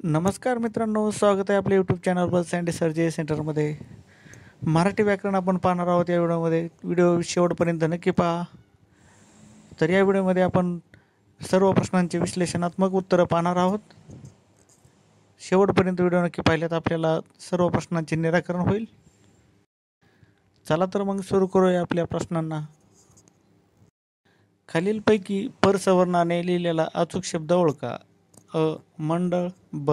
नमस्कार मित्रांनो, स्वागत आहे आपल्या यूट्यूब चॅनलवर सँडी सर्जे सेंटरमध्ये. मराठी व्याकरण आपण पाहणार आहोत या व्हिडिओमध्ये. व्हिडिओ शेवटपर्यंत नक्की पहा. तर या व्हिडिओमध्ये आपण सर्व प्रश्नांचे विश्लेषणात्मक उत्तरं पाहणार आहोत. शेवटपर्यंत व्हिडिओ नक्की पाहिल्यात आपल्याला सर्व प्रश्नांचे निराकरण होईल. चला तर मग सुरू करूया आपल्या प्रश्नांना. खालीलपैकी परसवर्णाने लिहिलेला अचूक शब्द ओळखा. अ. मंडळ, ब.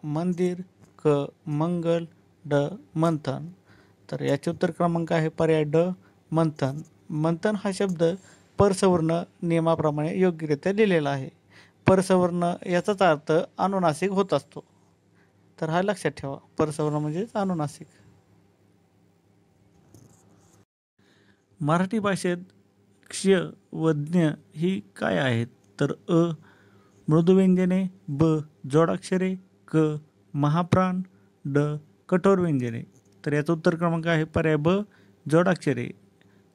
मंदिर, क. मंगल, ड. मंथन. तर याचे उत्तर क्रमांक आहे पर्याय ड. मंथन. मंथन हा शब्द परसवर्ण नियमाप्रमाणे योग्यरित्या लिहिलेला आहे. परसवर्ण याचाच अर्थ अनुनासिक होत असतो. तर हा लक्षात ठेवा, परसवर्ण म्हणजेच अनुनासिक. मराठी भाषेत क्ष व ज्ञ ही काय आहेत? तर अ. मृदुव्यंजने, ब. जोडाक्षरे, क. महाप्राण, ड. कठोर व्यंजने. तर याचा उत्तर क्रमांक आहे पर्याय ब. जोडाक्षरे.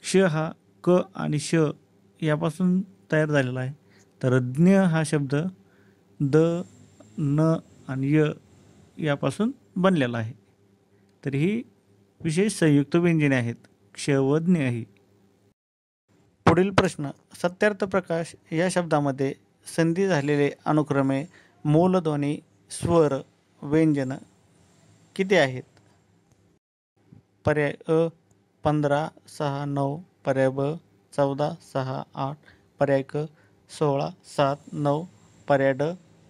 क्ष हा क आणि श यापासून तयार झालेला आहे. तर ज्ञ हा शब्द द, न आणि य यापासून बनलेला आहे. तर ही विशेष संयुक्त व्यंजने आहेत, क्ष व ज्ञ ही. पुढील प्रश्न. सत्यार्थ प्रकाश या शब्दामध्ये संधी झालेले अनुक्रमे मूलध्वनी, स्वर, व्यंजन किती आहेत? पर्याय अ. 15, 6, 9. पर्याय ब. 14, 6, 8. पर्याय क. 16, 7, 9. पर्याय ड.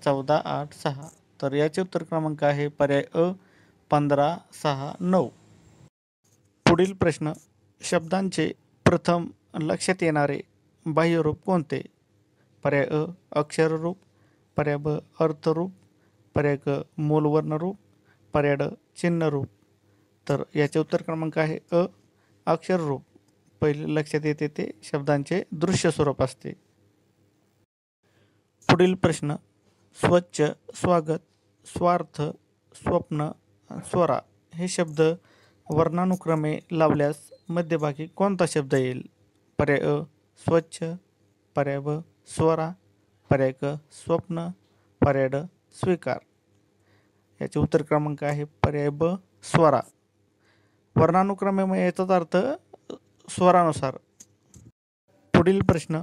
14, 8, 6. तर याचे उत्तर क्रमांक आहे पर्याय अ. 15, 6, 9. पुढील प्रश्न. शब्दांचे प्रथम लक्षात येणारे बाह्यरूप कोणते? पर्याय अ. अक्षररूप. पर्याय ब. अर्थरूप. पर्याय क. मूलवर्णरूप. पर्याय ड. चिन्हरूप. तर याचे उत्तर क्रमांक आहे अ. अक्षररूप. पहिले लक्षात येते ते शब्दांचे दृश्य स्वरूप असते. पुढील प्रश्न. स्वच्छ, स्वागत, स्वार्थ, स्वप्न, स्वरा हे शब्द वर्णानुक्रमे लावल्यास मध्यभागी कोणता शब्द येईल? पर्याय अ. स्वच्छ. पर्याय ब. स्वरा. पर्याय क. स्वप्न. पर्याय ड. स्वीकार. याचे उत्तर क्रमांक आहे पर्याय ब. स्वरा. वर्णानुक्रमे मग याचाच अर्थ स्वरानुसार. पुढील प्रश्न.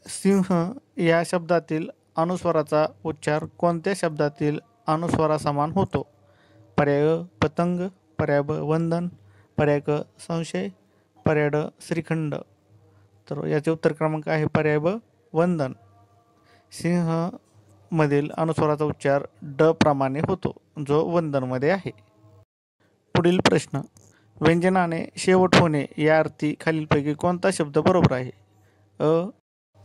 सिंह या शब्दातील अनुस्वाराचा उच्चार कोणत्या शब्दातील अनुस्वारासमान होतो? पर्याय अ. पतंग. पर्याय ब. वंदन. पर्याय क. संशय. पर्याय ड. श्रीखंड. तर याचे उत्तर क्रमांक आहे पर्याय ब. वंदन. सिंह मधील अनुस्वाराचा उच्चार ड प्रमाणे होतो, जो वंदनमध्ये आहे. पुढील प्रश्न. व्यंजनाने शेवट होणे या अर्थी खालीलपैकी कोणता शब्द बरोबर आहे? अ.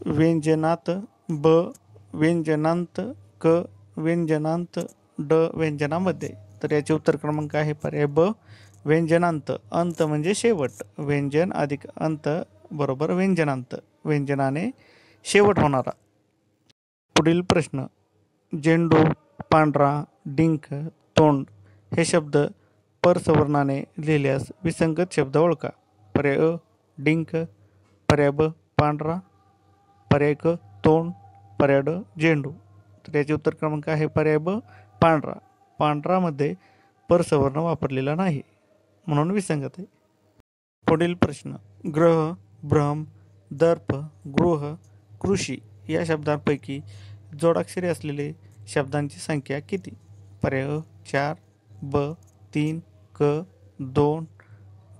व्यंजनात. ब. व्यंजनांत. क. व्यंजनांत. ड. व्यंजनामध्ये. तर याचे उत्तर क्रमांक आहे पर्याय ब. व्यंजनांत. अंत म्हणजे शेवट. व्यंजन अधिक अंत बरोबर व्यंजनांत. व्यंजनाने शेवट होणारा. पुढील प्रश्न. झेंडू, पांढरा, डिंक, तोंड हे शब्द परसवर्णाने लिहिल्यास विसंगत शब्द ओळखा. पर्याय अ. डिंक. पर्याय ब. पांढरा. पर्याय क. तोंड. पर्याय ड. झेंडू. तर याचे उत्तर क्रमांक आहे पर्याय ब. पांढरा. पांढरामध्ये परसवर्ण वापरलेला नाही, म्हणून विसंगत आहे. पुढील प्रश्न. ग्रह, भ्रम, दर्प, गृह, कृषी या शब्दांपैकी जोडाक्षरे असलेले शब्दांची संख्या किती? पर्याय अ. 4. ब. 3. क. 2.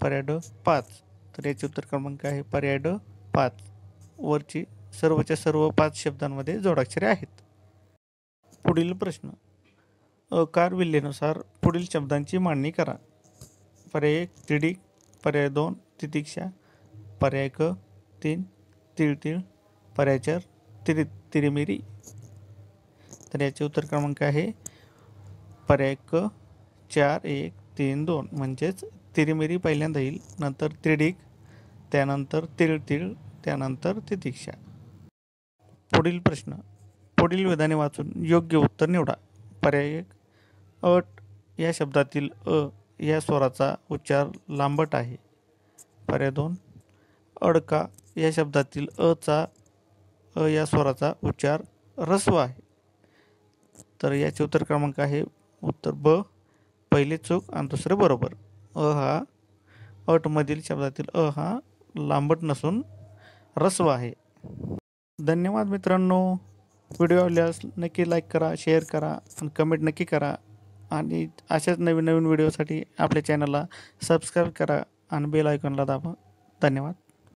पर्याय ड. 5. तर याचे उत्तर क्रमांक आहे पर्याय ड. 5. वरची सर्वच्या सर्व 5 शब्दांमध्ये जोडाक्षरे आहेत. पुढील प्रश्न. अकार विल्हेनुसार पुढील शब्दांची मांडणी करा. पर्याय 1. तिडीक. पर्याय 2. तितिक्षा. पर्याय क. 3. तिळतिळ. पर्याय 4. तिरिमिरी. तर याचे उत्तर क्रमांक आहे पर्याय क. 4, 1, 3, 2. म्हणजेच तिरिमिरी पहिल्यांदा येईल, नंतर तिडीक, त्यानंतर तिळतिळ, त्यानंतर तितिक्षा. पुढील प्रश्न. पुढील विधाने वाचून योग्य उत्तर निवडा. पर्याय 1. अट या शब्दातील अ या स्वराचा उच्चार लांबट आहे. पर्याय 2. अडका या शब्दातील अ या स्वराचा उच्चार ऱ्हस्व आहे. तर याचे उत्तर क्रमांक आहे उत्तर ब, पहिले चूक आणि दुसरे बरोबर. हा अटमधील शब्दातील हा लांबट नसून ऱ्हस्व आहे. धन्यवाद मित्रांनो. व्हिडिओ आवडल्यास नक्की लाईक करा, शेअर करा आणि कमेंट नक्की करा. आणि अशाच नवीन नवीन व्हिडिओसाठी आपल्या चॅनलला सबस्क्राईब करा आणि बेल आयकॉनला दाबा. धन्यवाद.